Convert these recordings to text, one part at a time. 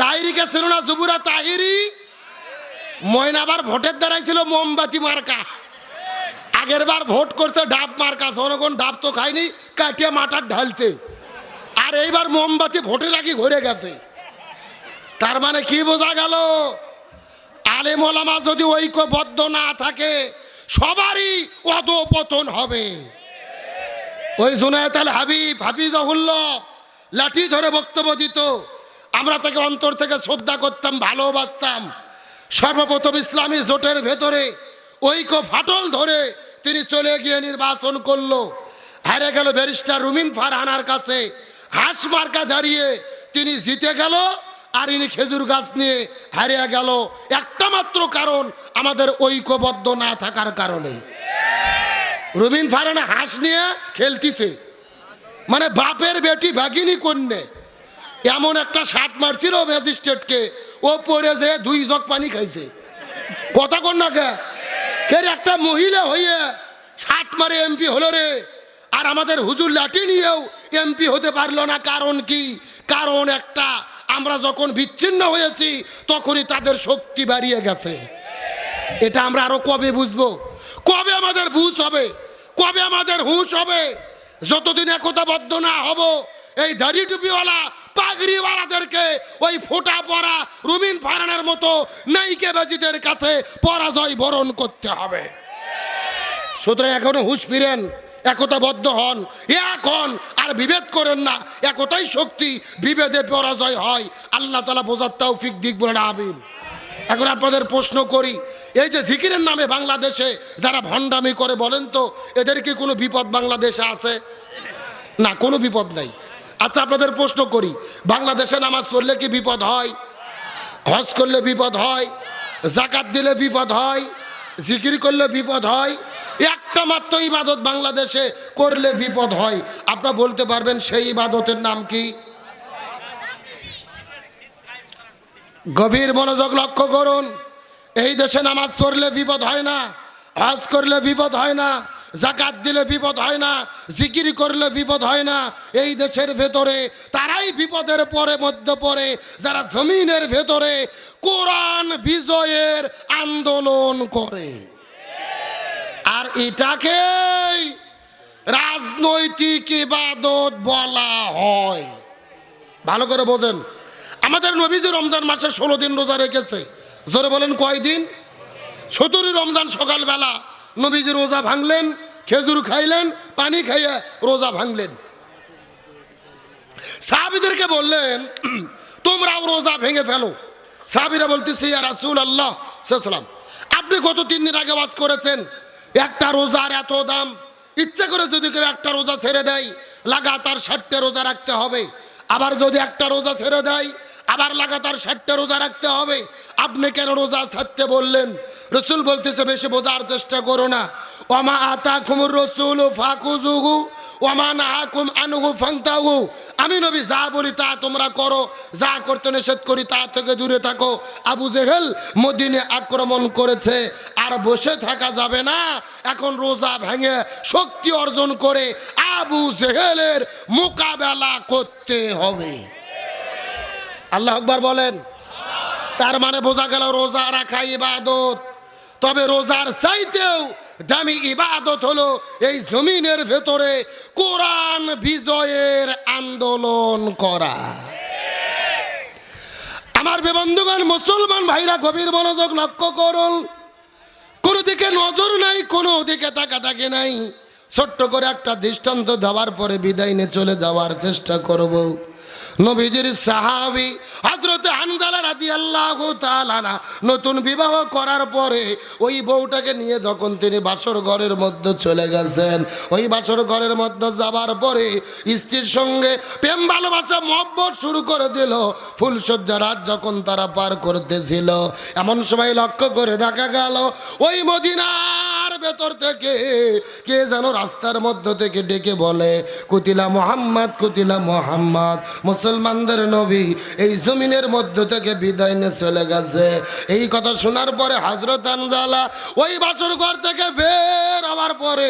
তাহিরিকে ছিল না যুবরা তাহিরি? ময়নাবার ভোটের দাঁড়াইছিল মোমবাতি মার্কা। আগের বার ভোট করছে ডাব মার্কা, জনগণ ডাব তো খায়নি, কাটিয়ে মাটার ঢালছে। আর এইবার মোমবাতি ভোটের আগে ঘুরে গেছে। তার মানে কি বোঝা গেল? আলেম ওলামা যদি ঐক্যবদ্ধ না থাকে সবারই অধঃপতন হবে। ওই জুনায়েদ আল হাফিজাহুল্লাহ লাঠি ধরে বক্তব্য দিত, আমরা তাকে অন্তর থেকে শ্রদ্ধা করতাম, ভালোবাসতাম। সর্বপ্রথম ইসলামী জোটের ভেতরে ঐক্য ফাটল ধরে তিনি চলে গিয়ে নির্বাচন করলো। হেরে গেল ব্যারিস্টার রুমিন ফারহানার কাছে, হাঁস মার্কা দাঁড়িয়ে তিনি জিতে গেল। আর ইনি খেজুর গাছ নিয়ে হারিয়ে গেল। একটা মাত্র কারণ, আমাদের ঐক্যবদ্ধ না থাকার কারণে। রুমিন ফারহানা হাঁস নিয়ে খেলতিছে, মানে বাপের বেটি ভাগিনী কন্যে, এমন একটা শার্ট মারছিল ম্যাজিস্ট্রেটকে, ও পরে যে 2 জগ পানি খাইছে। কথা কন না কে? একটা মহিলা হইয়ে শার্ট মারে এমপি হলো রে। আর আমাদের হুজুর লাঠি নিয়েও এমপি হতে পারলো না। কারণ কি? কারণ একটা, আমরা যখন বিচ্ছিন্ন হয়েছি তখনই তাদের শক্তি বাড়িয়ে গেছে। এটা আমরা আরো কবে বুঝবো? কবে আমাদের বুঝ হবে? কবে আমাদের হুঁশ হবে? যতদিন একতাবদ্ধ না হব, এই দাড়ি টুপিওয়ালা পাগড়িওয়ালাদেরকে ওই ফোঁটা পরা রুমিন ফারহানার মতো নায়িকাবাজিদের কাছে পরাজয় বরণ করতে হবে। সুতরাং এখনো হুঁশ ফিরেন, একতাবদ্ধ হন, এখন আর বিভেদ করেন না। একতাই শক্তি, বিভেদে পরাজয় হয়। আল্লাহ তাআলা বোঝার তৌফিক দিক, বলেন আমিন। এখন আপনাদের প্রশ্ন করি, এই যে জিকিরের নামে বাংলাদেশে যারা ভণ্ডামি করে, বলেন তো এদের কি কোনো বিপদ বাংলাদেশে আছে? না, কোনো বিপদ নাই। আচ্ছা, আপনাদের প্রশ্ন করি, বাংলাদেশে নামাজ পড়লে কি বিপদ হয়? হজ করলে বিপদ হয়? যাকাত দিলে বিপদ হয়? জিকির করলে বিপদ হয়? একটা মাত্র ইবাদত বাংলাদেশে করলে বিপদ হয়। আপনারা বলতে পারবেন সেই ইবাদতের নাম কি? গভীর মনোযোগ লক্ষ্য করুন। এই দেশে নামাজ পড়লে বিপদ হয় না, হজ করলে বিপদ হয় না, যাকাত দিলে বিপদ হয় না, জিকির করলে বিপদ হয় না। এই দেশের ভেতরে তারাই বিপদের মধ্যে পড়ে যারা জমিনের ভেতরে কোরআন বিজয়ের আন্দোলন করে। আর এটাকেই রাজনৈতিক ইবাদত বলা হয়। ভালো করে বোঝেন। আমাদের নবীজি রমজান মাসে 16 দিন রোজা রেখেছে। জোরে বলেন কয়দিন? 17 রমজান সকালবেলা নবীজি রোজা ভাঙলেন, খেজুর খাইলেন, পানি খাইয়ে রোজা ভাঙলেন। সাহাবীদেরকে বললেন তোমরাও রোজা ভেঙে ফেলো। সাহাবীরা বলতেছে ইয়া রাসূলুল্লাহ সাল্লাল্লাহু আলাইহি ওয়াসাল্লাম, আপনি গত 3 দিন আগে ওয়াজ করেছেন একটা রোজার এত দাম, ইচ্ছা করে যদি কেউ একটা রোজা ছেড়ে দেয় লাগাতার 60টা রোজা রাখতে হবে। আবার যদি একটা রোজা ছেড়ে দেয় আবার লাগাতার 60টা রোজা রাখতে হবে। আপনি কেন রোজা ছাড়তে বললেন? রাসূল বলতেছে বেশি বোঝার চেষ্টা করো না। ওমা আতাকুমুর রাসূলু ফাকুযুহু ওমা নাহাকুম আনহু ফান্তাহু। আমি নবী যা বলি তা তোমরা করো, যা করতে নিষেধ করি তা থেকে দূরে থাকো। আবু জেহেল মদিনে আক্রমণ করেছে, আর বসে থাকা যাবে না। এখন রোজা ভেঙে শক্তি অর্জন করে আবু জেহেলের মোকাবেলা করতে হবে। আল্লাহু আকবার বলেন। তার মানে বোঝা গেল রোজা রাখা ইবাদত। তবে রোজার চাইতেও দামি ইবাদত হলো এই জমিনের ভেতরে কোরআন বিজয়ের আন্দোলন করা। আমার বন্ধুগণ, মুসলমান ভাইরা গভীর মনোযোগ লক্ষ্য করুন। কোনো দিকে নজর নাই, কোনো দিকে তাকাতাকি নাই। ছোট্ট করে একটা দৃষ্টান্ত দেওয়ার পরে বিদায় নিয়ে চলে যাওয়ার চেষ্টা করব। নবীজির সাহাবী হযরত হানজালা রাদিয়াল্লাহু তাআলা নতুন বিবাহ করার পরে ওই বউটাকে নিয়ে যখন তিনি বাসর ঘরের মধ্যে চলে গেছেন, ওই বাসর ঘরের মধ্যে যাবার পরে স্ত্রীর সঙ্গে প্রেম ভালোবাসা মহব্বত শুরু করে দিল। ফুলসজ্জা রাত যখন তারা পার করতেছিল, এমন সময় লক্ষ্য করে দেখা গেল ওই মদিনার ভেতর থেকে কে যেন রাস্তার মধ্য থেকে ডেকে বলে, কুতিলা মোহাম্মদ, কুতিলা মোহাম্মদ, মুসলমানদের নবী এই জমিনের মধ্য থেকে বিদায় নিয়ে চলে গেছে। এই কথা শোনার পরে হযরত হানজালা ওই বাসর ঘর থেকে বের হওয়ার পরে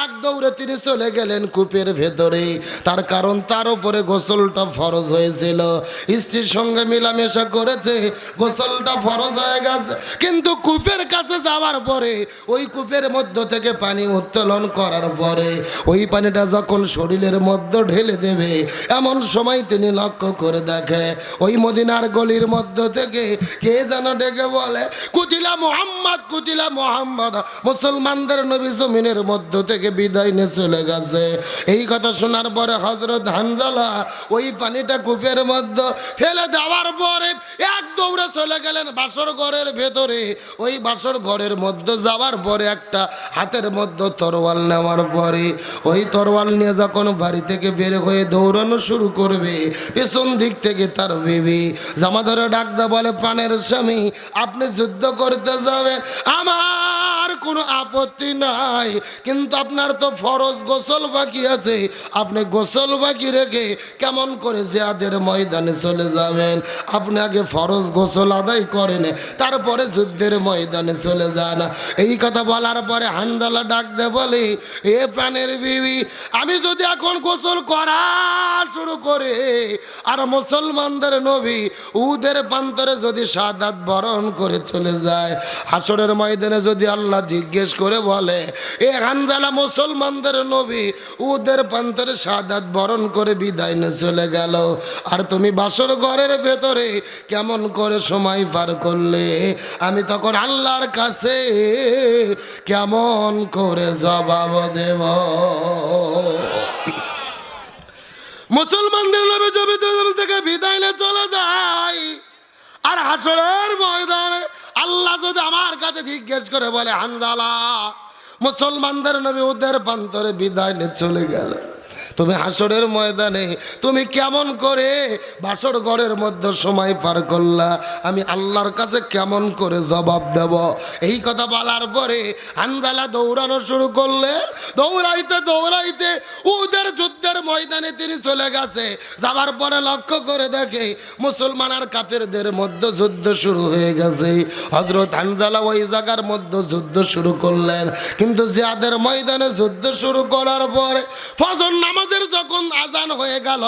এক দৌড়ে তিনি চলে গেলেন কূপের ভেতরে। তার কারণ তার উপরে গোসলটা ফরজ হয়েছিল, স্ত্রীর সঙ্গে মিলামেশা করেছে, গোসলটা ফরজ হয়ে গেছে। কিন্তু কূপের কাছে যাওয়ার পরে ওই কূপের মধ্য থেকে পানি উত্তোলন করার পরে ওই পানিটা যখন শরীরের মধ্যে ঢেলে দেবে, এমন সময় তিনি লক্ষ্য করে দেখে ওই মদিনার গলির মধ্য থেকে কে যেন ডেকে বলে, কুতিলা মোহাম্মদ, কুতিলা মোহাম্মদ, মুসলমানদের নবী জমিনের মধ্য থেকে বিদায় নিয়ে চলে গেছে। এই কথা শোনার পরে হযরত হানজালা ওই পানিটা কূপের মধ্যে ফেলে দেওয়ার পরে এক দৌড়ে চলে গেলেন বাসর ঘরের ভেতরে। ওই বাসর ঘরের মধ্যে যাওয়ার পরে একটা হাতের মধ্যে তরোয়াল নেওয়ার পরে ওই তরোয়াল নিয়ে যখন বাড়ি থেকে বের হয়ে দৌড়ানো শুরু করবে, পেছন দিক থেকে তার বিবি জামা ধরে ডাকদা বলে, প্রাণের স্বামী আপনি যুদ্ধ করতে যাবেন, আমার কোনো আপত্তি নাই, কিন্তু আপনার তো ফরজ গোসল বাকি আছে, আপনি গোসল বাকি রেখে কেমন করে জিহাদের ময়দানে চলে যাবেন? আপনি আগে ফরজ গোসল আদায় করেন, তারপরে যুদ্ধের ময়দানে চলে যান। এই কথা বলার পরে হানজালা ডাক দে বলে, এ প্রাণের বিবি, আমি যদি এখন গোসল করা শুরু করে আর মুসলমানদের নবী উদের প্রান্তরে যদি শাহাদাত বরণ করে চলে যায়, হাসরের ময়দানে যদি আল্লাহ জিজ্ঞেস করে বলে, এ হানজালা মুসলমানদের নবী উদের প্রান্তরে শাহাদাত বরণ করে বিদায় নিয়ে চলে গেল, আর তুমি বাসর ঘরের ভেতরে কেমন করে সময় পার করলে, আমি তখন আল্লাহর কাছে কেমন করে জবাব দেব? মুসলমানদের নবী জমি থেকে বিদায় নিয়ে চলে যায়, আর হাসরের ময়দানে আল্লাহ যদি আমার কাছে জিজ্ঞেস করে বলে, হানজালা মুসলমানদের নবী ওদের প্রান্তরে বিদায় নিয়ে চলে গেল, তুমি হাসরের ময়দানে তুমি কেমন করে বাসর ঘরের মধ্যে সময় পার করলা, আমি আল্লাহর কাছে কেমন করে জবাব দেব? এই কথা বলার পরে হানজালা দৌড়ানো শুরু করলেন। দৌড়াইতে দৌড়াইতে ওদের যুদ্ধের ময়দানে তিনি চলে গেছে। যাবার পরে লক্ষ্য করে দেখে মুসলমান আর কাফেরদের মধ্যে যুদ্ধ শুরু হয়ে গেছে। হযরত হানজালা ওই জায়গার মধ্যে যুদ্ধ শুরু করলেন, কিন্তু জিহাদের ময়দানে যুদ্ধ শুরু করার পরে ফজর নামাজের যখন আজান হয়ে গেল,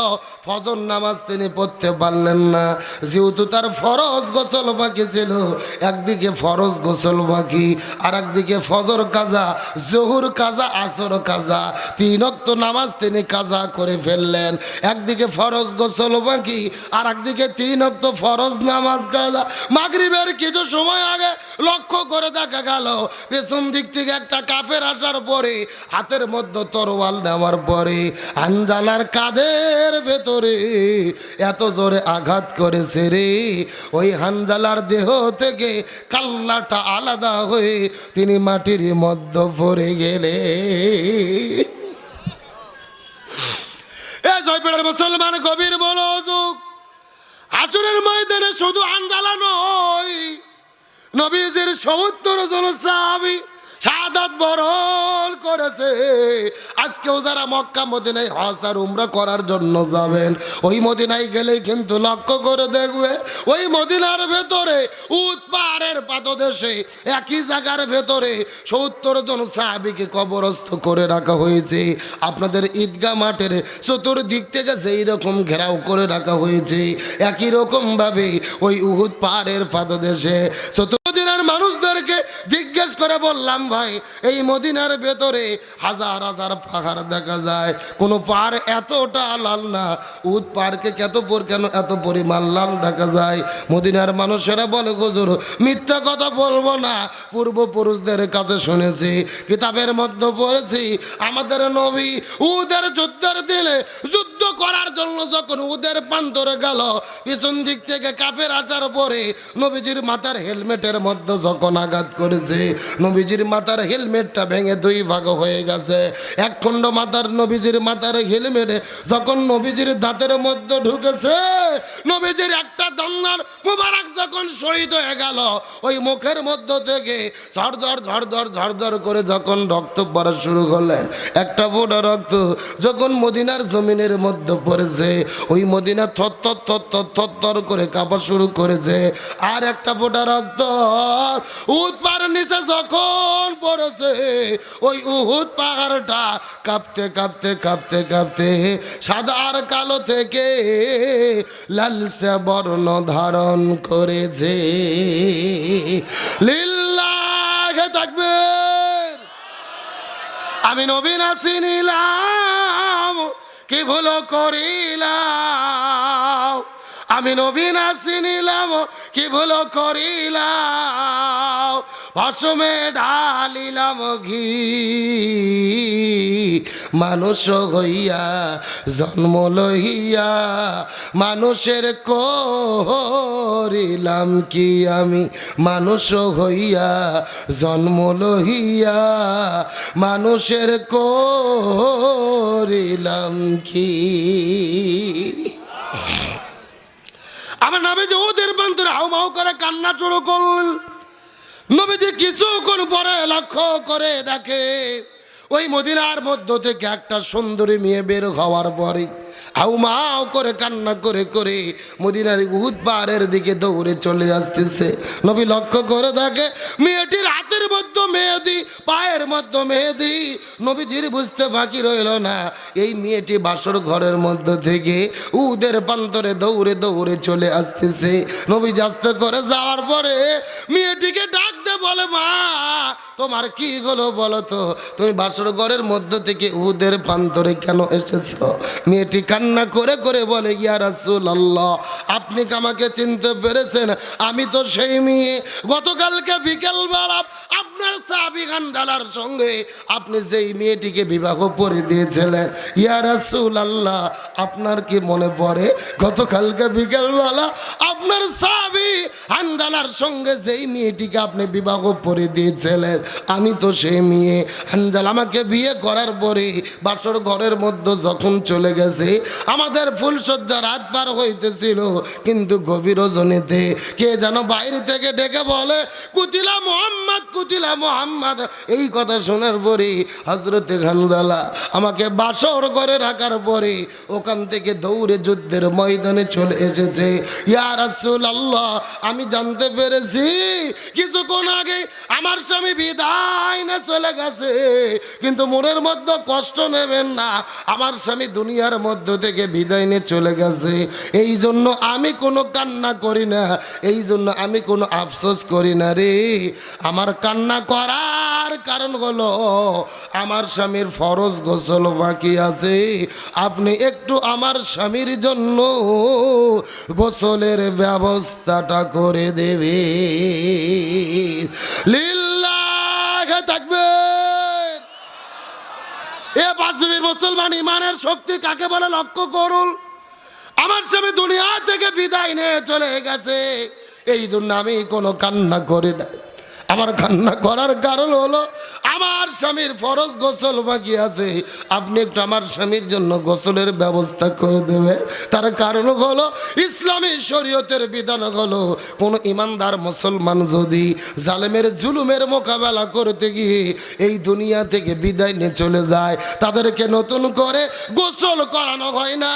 ফজর নামাজ তিনি পড়তে পারলেন না, যেহেতু তার ফরজ গোসল বাকি ছিল। একদিকে ফরজ গোসল বাকি, আর একদিকে ফজর কাজা, জোহর কাজা, আসর কাজা, 3 ওয়াক্ত নামাজ তিনি কাজা করে ফেললেন। একদিকে ফরজ গোসল বাকি, আর একদিকে 3 ওয়াক্ত ফরজ নামাজ কাজা। মাগরিবের কিছু সময় আগে লক্ষ্য করে দেখা গেল পেছন দিক থেকে একটা কাফের আসার পরে হাতের মধ্যে তরোয়াল নেওয়ার পরে হানজালার কাঁধের ভেতরে এত জোরে আঘাত করেছে রে, ওই হানজালার দেহ থেকে কাল্লাটা আলাদা হয়ে তিনি মাটির মধ্যে পড়ে গেলে। এ জয়পুরের মুসলমান গভীর মনোযোগ, হাসরের ময়দানে শুধু হানজালা নয়, নবীজির ৭০ জন সাহাবী শাহাদাত বরণ করেছে। আজকেও যারা মক্কা মদিনায় হজ আর উমরা করার জন্য যাবেন, ওই মদিনায় গেলেই কিন্তু লক্ষ্য করে দেখবে ওই মদিনার ভেতরে উট পাহাড়ের পাদদেশে একই জায়গার ভেতরে ৭০ জন সাহাবীকে কবরস্থ করে রাখা হয়েছে। আপনাদের ঈদগাহ মাঠের চতুর্দিক থেকে যেই রকম ঘেরাও করে রাখা হয়েছে, একই রকমভাবে ওই উহুদ পাহাড়ের পাদদেশে মদিনার মানুষদেরকে জিজ্ঞেস করে বললাম, ভাই এই মদিনার ভেতরে হাজার হাজার পাহাড় দেখা যায়, কোন পাহাড় এতটা লাল না, উট পাহাড়কে কেন এত পরিমাণ লাল দেখা যায়? মদিনার মানুষেরা বলে, হুজুর মিথ্যা কথা বলবো না, পূর্বপুরুষদের কাছে শুনেছি, কিতাবের মধ্যে পড়েছি, আমাদের নবী উহুদের যুদ্ধের দিনে যুদ্ধ করার জন্য যখন উহুদের প্রান্তরে গেল, পিছন দিক থেকে কাফের আসার পরে নবীজির মাথার হেলমেটের মধ্যে যখন আঘাত করেছে, নবীজির মাথার হেলমেটটা ভেঙে দুই ভাগ হয়ে গেছে। এক খণ্ড মাথার নবীজির মাথার হেলমেটে যখন নবীজির দাঁতের মধ্যে ঢুকেছে, নবীজির একটা দন্নার মুবারক যখন শহীদ হয়ে গেল, ওই মুখের মধ্য থেকে ঝরঝর ঝরঝর ঝরঝর করে যখন রক্ত পড়া শুরু করলেন, একটা ফোঁটা রক্ত যখন মদিনার জমিনের মধ্যে পড়েছে, ওই মদিনা থরথর থরথর থরথর করে কাঁপা শুরু করেছে। আর একটা ফোঁটা রক্ত উহুদ পাহাড়ের নিচে যখন পড়েছে, ওই উহুদ পাহাড়টা কাঁপতে কাঁপতে কাঁপতে কাঁপতে সাদা আর কালো থেকে লালসে বর্ণ ধারণ করেছে। লিল্লাহি তাকবীর। আমি নবী না চিনিলাম, কি ভুল করিলাম। আমি নবী না চিনিলাম, কি ভুল করিলাম। ভসমে ঢালিলাম ঘি, মানুষ হইয়া জন্ম লইয়া মানুষের করিলাম কি। আমি মানুষ হইয়া জন্ম লইয়া মানুষের করিলাম কি। আমার নবীজি ওদের বান্তরে হাউমাউ করে কান্না শুরু করলেন। নবীজি কিছুক্ষণ পরে লক্ষ্য করে দেখে ওই মদিনার মধ্য থেকে একটা সুন্দরী মেয়ে বের হওয়ার পরে হাউমাউ করে কান্না করে করে মদিনার উহুদ পাহাড়ের দিকে দৌড়ে চলে আসতেছে। নবী লক্ষ্য করে দেখে মেয়েটির হাতের মধ্যে মেহেদি, পায়ের মধ্যে মেহেদি। নবীজির বুঝতে বাকি রইল না, এই মেয়েটি বাসর ঘরের মধ্য থেকে উহুদের প্রান্তরে দৌড়ে দৌড়ে চলে আসতেছে। নবীজি আস্তে করে যাওয়ার পরে মেয়েটিকে ডাক দে, বলে মা তোমার কি হলো বলো তো, তুমি বাসর ঘরের মধ্য থেকে উহুদের প্রান্তরে কেন এসেছো? মেয়েটি কান্না করে করে বলে, ইয়া রাসূলুল্লাহ, আপনি কি আমাকে চিনতে পেরেছেন? আমি তো সেই মেয়ে গতকালকে বিকেলবেলা আপনার সাহাবী হানজালার সঙ্গে আপনি যেই মেয়েটিকে বিবাহ করে দিয়েছিলেন। ইয়া রাসূলুল্লাহ, আপনার কি মনে পড়ে গতকালকে বিকেলবেলা আপনার সাহাবী হানজালার সঙ্গে যেই মেয়েটিকে আপনি বিবাহ করে দিয়েছিলেন? আমি তো সেই মেয়ে। হানজালা আমাকে বিয়ে করার পরে বাসর ঘরের মধ্যে যখন চলে গেছে, আমাদের ফুলসজ্জা রাত পার হইতেছিল, কিন্তু গভীর রজনীতে কে যেন বাইরে থেকে ডেকে বলে, কুতিলা মুহাম্মদ, কুতিলা মুহাম্মদ। এই কথা শোনার পরে হযরতে হানজালা আমাকে বাসর ঘরে রাখার পরে ওখান থেকে দৌড়ে যুদ্ধের ময়দানে চলে এসেছে। ইয়া রাসূলুল্লাহ, আমি জানতে পেরেছি কিছুক্ষণ আগে আমার স্বামী বিদায় না চলে গেছে, কিন্তু মনের মধ্যে কষ্ট নেবেন না, আমার স্বামী দুনিয়ার মধ্য থেকে বিদায় নিয়ে চলে গেছে। এই জন্য আমি কোনো কান্না করি না, এই জন্য আমি কোনো আফসোস করি না রে। আমার কান্না করার কারণ হলো আমার স্বামীর ফরজ গোসল বাকি আছে, আপনি একটু আমার স্বামীর জন্য গোসলের ব্যবস্থাটা করে দেবে। লিল্লাহি তাকবীর। এ বাস্তবিক মুসলমান ইমানের শক্তি কাকে বলে লক্ষ্য করুন। আমার স্বামী দুনিয়া থেকে বিদায় নিয়ে চলে গেছে, এই জন্য আমি কোনো কান্না করি না। আমার কান্না করার কারণ হলো আমার স্বামীর ফরজ গোসল বাকি আছে, আপনি একটু আমার স্বামীর জন্য গোসলের ব্যবস্থা করে দেবেন। তার কারণ হলো ইসলামী শরীয়তের বিধান হলো কোন ইমানদার মুসলমান যদি জালেমের জুলুমের মোকাবেলা করতে গিয়ে এই দুনিয়া থেকে বিদায় নিয়ে চলে যায়, তাদেরকে নতুন করে গোসল করানো হয় না,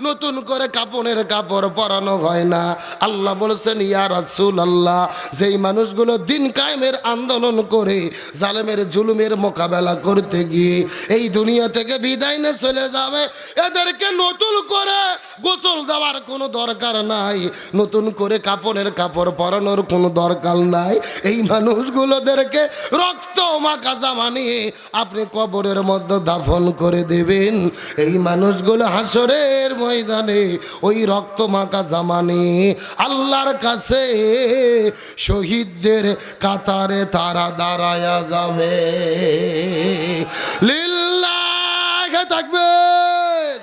নতুন করে কাপনের কাপড় পরানো হয় না। আল্লাহ বলেছেন, ইয়া রাসূলুল্লাহ, যেই মানুষগুলো দিন কায়েমের আন্দোলন করে জালেমের জুলুমের মোকাবেলা করতে গিয়ে এই দুনিয়া থেকে বিদায় নিয়ে চলে যাবে, এদেরকে নতুন করে গোসল দেওয়ার কোনো দরকার নাই, নতুন করে কাপড়ের কাপড় পরানোর কোনো দরকার নাই। এই মানুষগুলোদেরকে রক্ত মাখা জামা নিয়ে আপনি কবরের মধ্যে দাফন করে দেবেন। এই মানুষগুলো হাসরের ময়দানে ওই রক্ত মাখা জামা নিয়ে আল্লাহর কাছে শহীদদের কাতারে তারা দাঁড়ায়া যাবে। লিল্লাহি তাকবীর।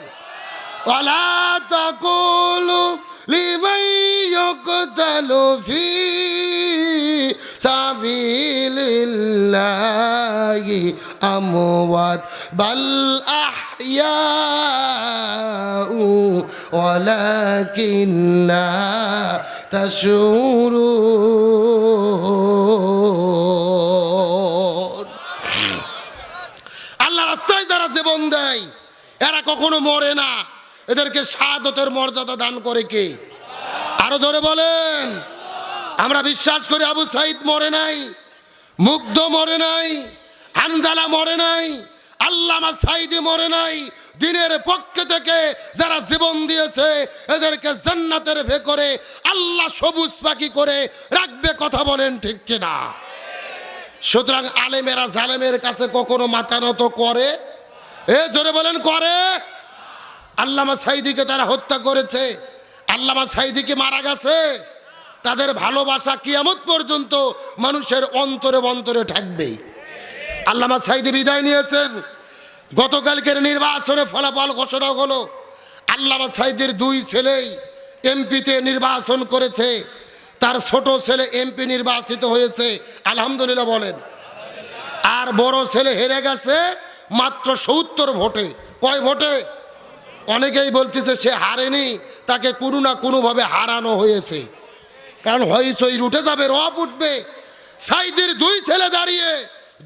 ওয়ালা তাকুলু লিমান ইয়ুকতালু ফি বিলিল্লাহি আমওয়াত বাল আহইয়াউ ওয়ালাকিন লা তাশউরুন। আল্লাহ রাস্তায় যারা জীবন দেয় এরা কখনো মরে না, এদেরকে শাহাদাতের মর্যাদা দান করে কে? আরো জোরে বলেন। আমরা বিশ্বাস করি আবু সাইদ মরে নাই, মুগ্ধ মরে নাই, হানজালা মরে নাই, আল্লামা সাইদি মরে নাই। দিনের পক্ষ থেকে যারা জীবন দিয়েছে এদেরকে জান্নাতের ভেতরে আল্লাহ সবুজ পাখি করে রাখবে। কথা বলেন ঠিক কিনা? সুতরাং আলেমেরা জালেমের কাছে কখনো মাথা নত করে? এ জোরে বলেন করে? আল্লামা সাইদিকে তারা হত্যা করেছে, আল্লামা সাইদিকে মারা গেছে, তাদের ভালোবাসা কিয়ামত পর্যন্ত মানুষের অন্তরে অন্তরে থাকবে। আল্লামা সাইদি বিদায় নিয়েছেন। গতকালকের নির্বাচনে ফলাফল ঘোষণা হলো, আল্লামা সাইদির দুই ছেলেই এমপিতে নির্বাচন করেছে, তার ছোট ছেলে এমপি নির্বাচিত হয়েছে, আলহামদুলিল্লাহ বলেন। আর বড় ছেলে হেরে গেছে মাত্র ৭০ ভোটে। কয় ভোটে? অনেকেই বলতেছে সে হারেনি, তাকে কোনো না কোনোভাবে হারানো হয়েছে। কারণ হইচই উঠে যাবে, রব উঠবে। সাইদির দুই ছেলে দাঁড়িয়ে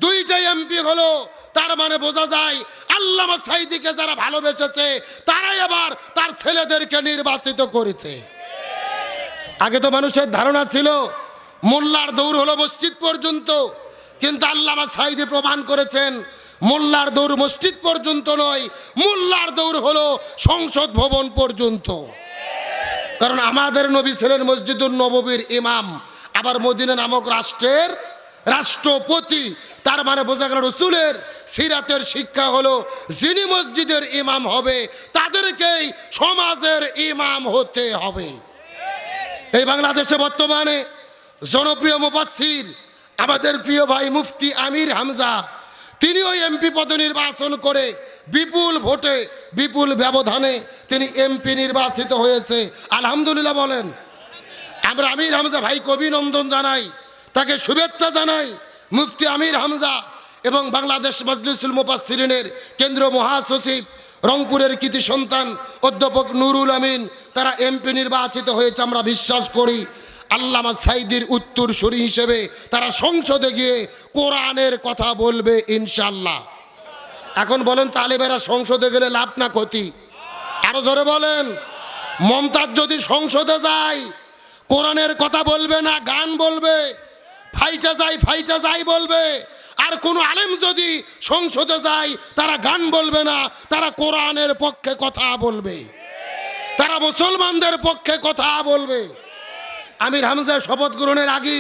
দুইটাই এমপি হলো, তার মানে বোঝা যায় আল্লামা সাইদিকে যারা ভালোবেসেছে তারাই আবার তার ছেলেদেরকে নির্বাচিত করেছে। আগে তো মানুষের ধারণা ছিল মোল্লার দৌড় হলো মসজিদ পর্যন্ত, কিন্তু আল্লামা সাইদি প্রমাণ করেছেন মোল্লার দৌড় মসজিদ পর্যন্ত নয়, মোল্লার দৌড় হলো সংসদ ভবন পর্যন্ত। কারণ আমাদের নবী ছিলেন মসজিদুন নববীর ইমাম, আবার মদিনা নামক রাষ্ট্রের রাষ্ট্রপতি। তার মানে বোঝা গেল রসুলের সিরাতের শিক্ষা হলো যিনি মসজিদের ইমাম হবে তাদেরকেই সমাজের ইমাম হতে হবে। এই বাংলাদেশে বর্তমানে জনপ্রিয় মুফাসসির আমাদের প্রিয় ভাই মুফতি আমির হামজা, তিনিও এমপি পদে নির্বাচন করে বিপুল ভোটে বিপুল ব্যবধানে তিনি এমপি নির্বাচিত হয়েছে, আলহামদুলিল্লাহ বলেন। আমরা আমির হামজা ভাইকে অভিনন্দন জানাই, তাকে শুভেচ্ছা জানাই। মুফতি আমির হামজা এবং বাংলাদেশ মাজলিসুল মুফাসসিরিনের কেন্দ্রীয় মহাসচিব রংপুরের কৃতি সন্তান অধ্যাপক নুরুল আমিন, তারা এমপি নির্বাচিত হয়েছে। আমরা বিশ্বাস করি আল্লামা সাইদির উত্তরসূরি হিসেবে তারা সংসদে গিয়ে কোরআনের কথা বলবে ইনশাআল্লাহ। এখন বলেন তালেবেরা সংসদে গেলে লাভ না ক্ষতি? আরো জোরে বলেন। মমতাজ যদি সংসদে যায় কোরআনের কথা বলবে না, গান বলবে, ফাইটা যাই বলবে। আর কোন আলেম যদি সংসদে যায় তারা গান বলবে না, তারা কোরআনের পক্ষে কথা বলবে, তারা মুসলমানদের পক্ষে কথা বলবে। আমির হামজা শপথ গ্রহণের আগে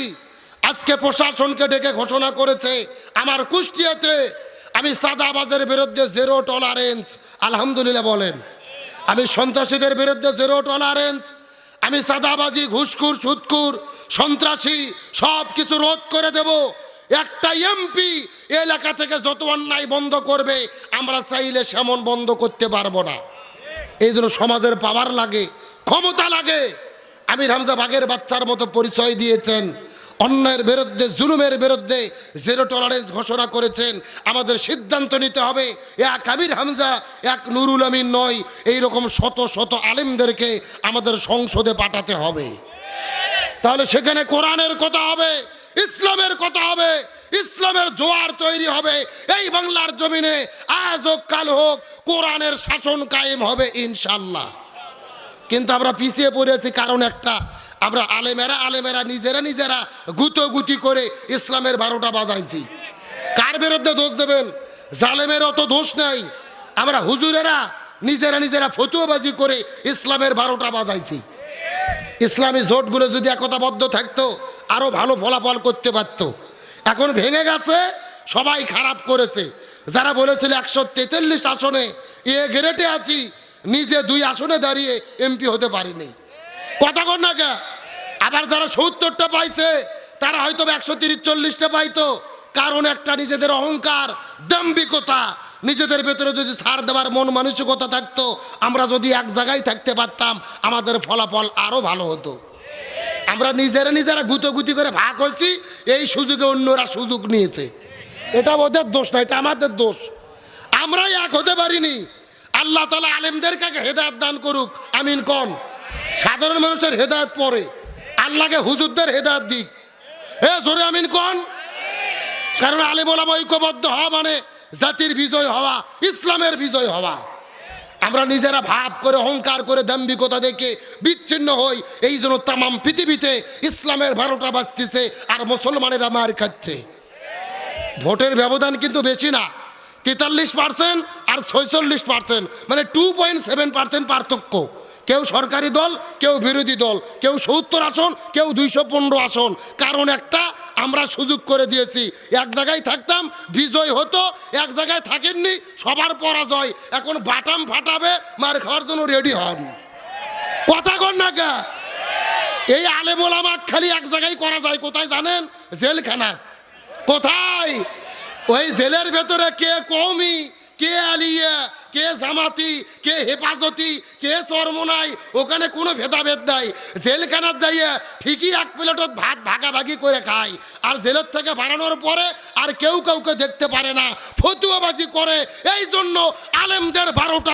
আজকে প্রশাসনকে ডেকে ঘোষণা করেছে আমার কুষ্টিয়াতে আমি সাদাবাজের বিরুদ্ধে জিরো টলারেন্স, আলহামদুলিল্লাহ বলেন। আমি সন্ত্রাসীদের বিরুদ্ধে জিরো টলারেন্স, আমি সাদাবাজি, ঘুষখোর, সুদখোর, সন্ত্রাসী সব কিছু রোধ করে দেব। একটা এমপি এলাকা থেকে যত অন্যায় বন্ধ করবে আমরা চাইলে সেমন বন্ধ করতে পারবো না। এই জন্য সমাজের পাওয়ার লাগে, ক্ষমতা লাগে। আমির হামজা বাঘের বাচ্চার মতো পরিচয় দিয়েছেন, অন্যায়ের বিরুদ্ধে, জুলুমের বিরুদ্ধে জিরো টলারেন্স ঘোষণা করেছেন। আমাদের সিদ্ধান্ত নিতে হবে, এক আমির হামজা, এক নুরুল আমিন নয়, এইরকম শত শত আলেমদেরকে আমাদের সংসদে পাঠাতে হবে। তাহলে সেখানে কোরআনের কথা হবে, ইসলামের কথা হবে, ইসলামের জোয়ার তৈরি হবে। এই বাংলার জমিনে আজ হোক কাল হোক কোরআনের শাসন কায়েম হবে ইনশাআল্লাহ। কিন্তু আমরা পিছিয়ে পড়েছি কারণ একটা, আমরা আলেমেরা নিজেরা গুতি করে ইসলামের 12টা বাজাইছি। কার বিরুদ্ধে দোষ দেবেন? জালেমেরও তো দোষ নাই। আমরা হুজুরেরা নিজেরা ফতুয়াবাজি করে ইসলামের 12টা বাজাইছি। ইসলামী জোটগুলো যদি একতাবদ্ধ থাকতো আরো ভালো ফলাফল করতে পারতো। এখন ভেঙে গেছে, সবাই খারাপ করেছে। যারা বলেছিল 143 আসনে এ গ্রেডে আছি, নিজে 2 আসনে দাঁড়িয়ে এমপি হতে পারিনি, কথা কর না কে? আবার যারা 70টা পাইছে তারা হয়তো 130-40টা পাইতো। কারণ একটা নিজেদের অহংকার, দাম্ভিকতা, নিজেদের ভেতরে যদি ছাড় দেওয়ার মন মানসিকতা থাকতো, আমরা যদি এক জায়গায় থাকতে পারতাম আমাদের ফলাফল আরো ভালো হতো। আমরা নিজেরা গুতোগুতি করে ভাগ হয়েছি, এই সুযোগে অন্যরা সুযোগ নিয়েছে। এটা ওদের দোষ না, এটা আমাদের দোষ। আমরাই এক হতে পারিনি। আল্লাহ তাআলা আলেমদেরকে হেদায়েত দান করুক, আমিন কোন। সাধারণ মানুষের হেদায়েত পরে, আল্লাহকে হুজুরদের হেদায়েত দিক। জোরে আমিন কোন। কারণ আলেম ওলামা ঐক্যবদ্ধ হওয়া মানে জাতির বিজয় হওয়া, ইসলামের বিজয় হওয়া। আমরা নিজেরা ভাব করে, অহংকার করে, দাম্ভিকতা দেখে বিচ্ছিন্ন হই। এই জন্য তামাম পৃথিবীতে ইসলামের 12টা বাজতেছে আর মুসলমানেরা মার খাচ্ছে। ভোটের ব্যবধান কিন্তু বেশি না, 43% আর 46%, মানে 2.7% পার্থক্য। কেউ সরকারি দল, কেউ বিরোধী দল, কেউ 70 আসন, কেউ 215 আসন। কারণ একটা, আমরা সুযোগ করে দিয়েছি। এক জায়গায় থাকতাম বিজয় হতো, এক জায়গায় থাকেননি সবার পরাজয়। এখন বাটাম ফাটাবে, মার খাওয়ার জন্য রেডি হন। কথা কন না কে? এই আলেম ওলামা খালি এক জায়গায় করা যায়, কোথায় জানেন? জেলখানা। কোথায়? ওই জেলের ভেতরে কে কওমি, কে আলিয়া, কে জামাতি, কে হেফাজতি, কে চরমোনাই, ওখানে কোনো ভেদাভেদ নাই। জেলখানার যাইয়া ঠিকই এক প্লেটত ভাত ভাগাভাগি করে খায়, আর জেলের থেকে বাড়ানোর পরে আর কেউ কাউকে দেখতে পারে না, ফতুয়াবাজি করে। এই জন্য আলেমদের 12টা